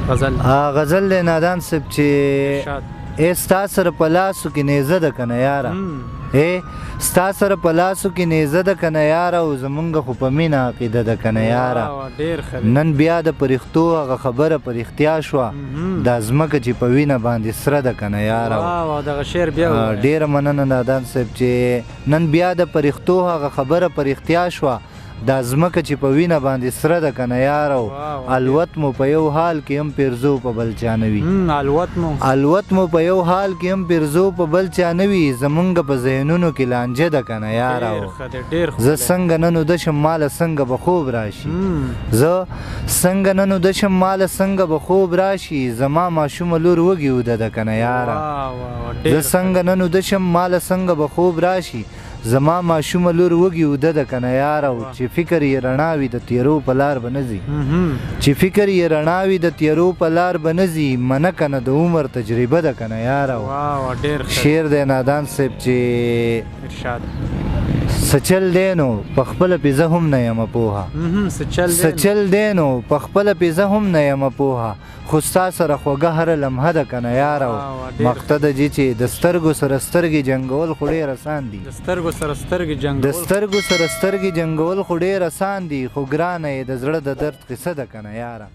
غزل غزل دی نادان صاحب چې ارشاد ستا سره په لاسو کې نیزه ده که نه یاره ستا سره په لاسو کې نیزه ده که نه یاره او زمونږ خو په مینه عقیده ده که نه یاره نن بیا د پرښتو هغه خبره په رښتیا شوه دا ځمکه چې په وینه باندې سره ده که نه یاره ډېره مننه نادان صاحب چې نن بیا د پرښتو هغه خبره په رښتیا شوه دا ځمکه چې په وینه باندې سره ده که نه یاره الوت مو په یو حال کې هم پیرزو په بل چا نه وي الوت مو په یو حال کې هم پیرزو په بل چا نه وي زمونږ په ذهنونو کې لانجه ده که نه یاره زه څنګه نن اوده شم ماله څنګه به خوب راشي زه څنګه نن اوده شم ماله څنګه به خوب راشي زما ماشومه لور وږې اوده ده که نه یاره زه څنګه نن اوده شم ماله څنګه به خوب راشي زما ماشومه لور وږې اوده ده که نه یاره چې فکر یې رڼا وي د تیرو په لار به نه ځي چې فکر یې رڼا وي د تیرو په لار به نه ځي منه که نه د عمر تجربه ده که نه یاره شعر دی نادان صاحب چې سچل دی نو په خپله پې زه هم نه یم پوهه سچل دی نو په خپله پې زه هم نه یم پوهه خو ستا سره خوږه هره لمحه ده که نه یاره مقته ده جي چې د سترګو سره سترګې جنګول خو ډېر اسان دي د سترګو سره سترګې جنګول خو ډېر اسان دي خو ګرانه یې د زړه د درد قصه ده که نه یاره